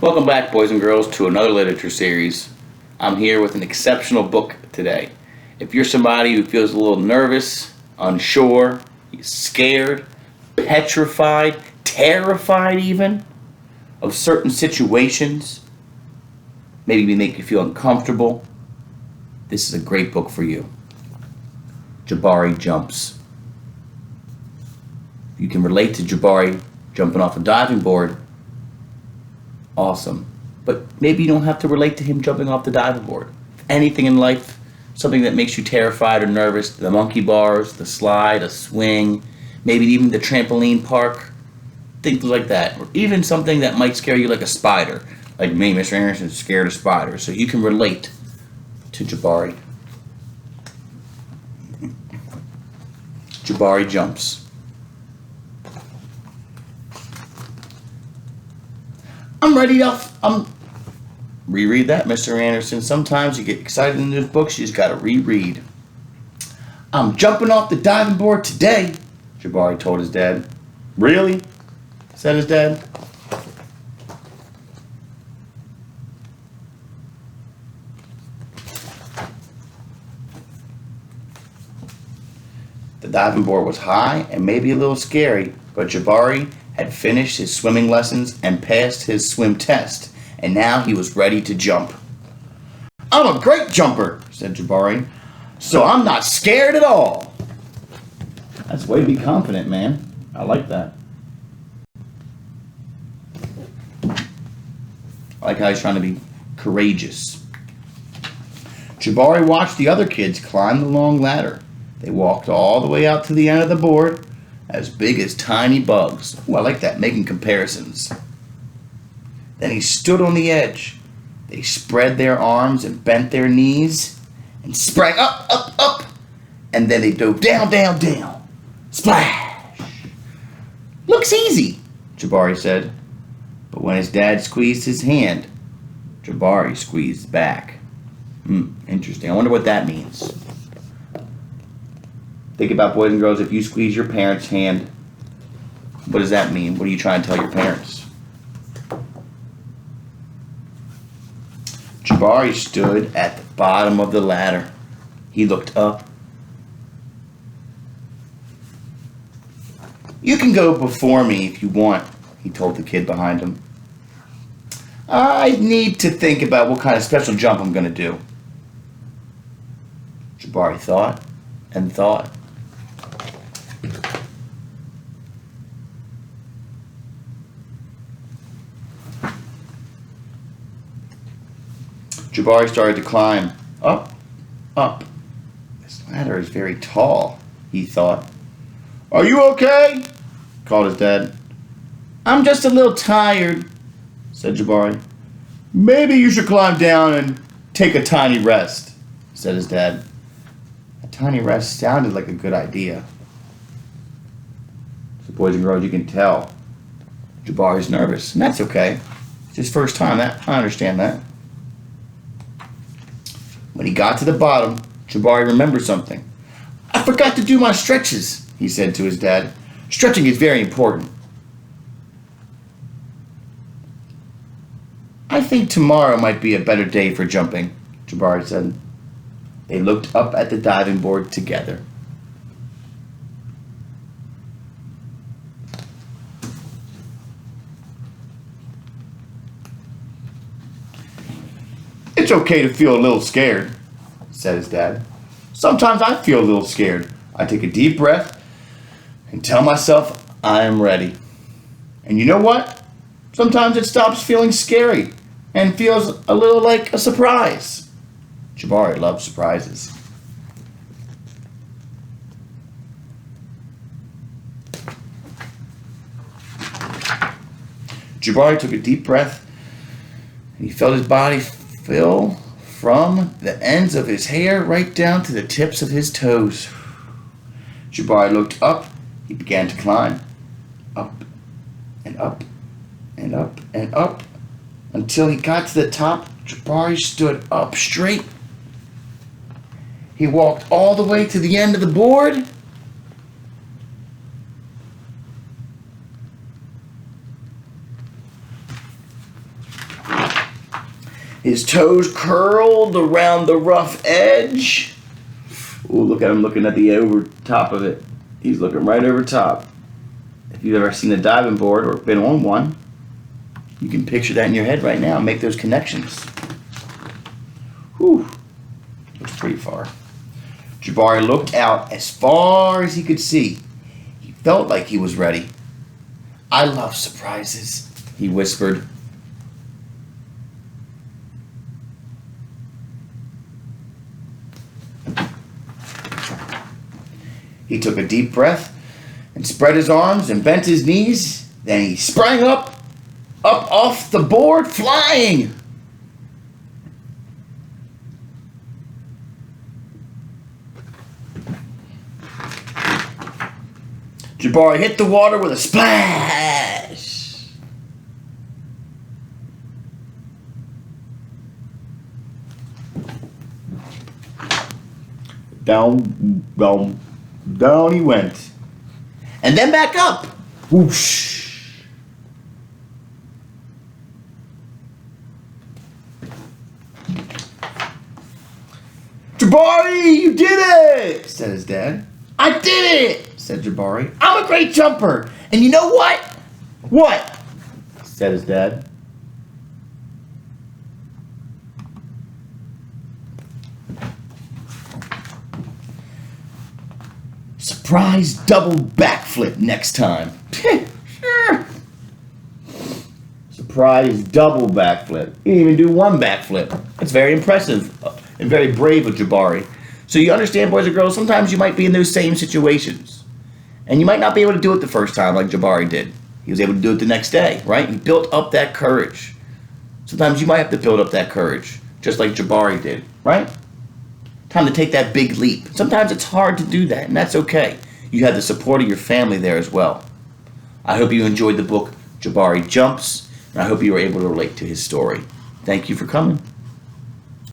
Welcome back, boys and girls, to another literature series. I'm here with an exceptional book today. If you're somebody who feels a little nervous, unsure, scared, petrified, terrified even, of certain situations, maybe make you feel uncomfortable, this is a great book for you. Jabari Jumps. You can relate to Jabari jumping off a diving board. Awesome. But maybe you don't have to relate to him jumping off the diving board. Anything in life, something that makes you terrified or nervous, the monkey bars, the slide, a swing, maybe even the trampoline park, things like that. Or even something that might scare you like a spider. Like me, Mr. Anderson, is scared of spiders. So you can relate to Jabari. Jabari Jumps. I'm ready to reread that, Mr. Anderson. Sometimes you get excited in these books, you just gotta reread. I'm jumping off the diving board today, Jabari told his dad. Really? Said his dad. The diving board was high and maybe a little scary, but Jabari had finished his swimming lessons and passed his swim test, and now he was ready to jump. I'm a great jumper, said Jabari, so I'm not scared at all. That's way to be confident, man. I like that. I like how he's trying to be courageous. Jabari watched the other kids climb the long ladder. They walked all the way out to the end of the board, as big as tiny bugs. Ooh, I like that, making comparisons. Then he stood on the edge. They spread their arms and bent their knees and sprang up, up, up. And then they dove down, down, down. Splash! Looks easy, Jabari said. But when his dad squeezed his hand, Jabari squeezed back. Interesting. I wonder what that means. Think about, boys and girls, if you squeeze your parents' hand, what does that mean? What are you trying to tell your parents? Jabari stood at the bottom of the ladder. He looked up. You can go before me if you want, he told the kid behind him. I need to think about what kind of special jump I'm going to do. Jabari thought and thought. Jabari started to climb. Up, up. This ladder is very tall, he thought. Are you okay? Called his dad. I'm just a little tired, said Jabari. Maybe you should climb down and take a tiny rest, said his dad. A tiny rest sounded like a good idea. So, boys and girls, you can tell Jabari's nervous, and that's okay. It's his first time. I understand that. When he got to the bottom, Jabari remembered something. I forgot to do my stretches, he said to his dad. Stretching is very important. I think tomorrow might be a better day for jumping, Jabari said. They looked up at the diving board together. It's okay to feel a little scared, said his dad. Sometimes I feel a little scared. I take a deep breath and tell myself I am ready. And you know what? Sometimes it stops feeling scary and feels a little like a surprise. Jabari loves surprises. Jabari took a deep breath and he felt his body fill from the ends of his hair right down to the tips of his toes. Jabari looked up. He began to climb. Up and up and up and up until he got to the top. Jabari stood up straight. He walked all the way to the end of the board. His toes curled around the rough edge. Ooh, look at him looking at the over top of it. He's looking right over top. If you've ever seen a diving board or been on one, you can picture that in your head right now and make those connections. Whew. Looks pretty far. Jabari looked out as far as he could see. He felt like he was ready. "I love surprises," he whispered. He took a deep breath and spread his arms and bent his knees. Then he sprang up off the board, flying. Jabari hit the water with a splash. Down he went. And then back up. Whoosh. "Jabari, you did it," said his dad. "I did it," said Jabari. "I'm a great jumper. And you know what?" "What?" said his dad. Surprise double backflip next time. Sure. Surprise double backflip. He didn't even do one backflip. That's very impressive and very brave of Jabari. So you understand, boys and girls, sometimes you might be in those same situations. And you might not be able to do it the first time like Jabari did. He was able to do it the next day, right? He built up that courage. Sometimes you might have to build up that courage, just like Jabari did, right? Time to take that big leap. Sometimes it's hard to do that, and that's okay. You have the support of your family there as well. I hope you enjoyed the book, Jabari Jumps, and I hope you were able to relate to his story. Thank you for coming.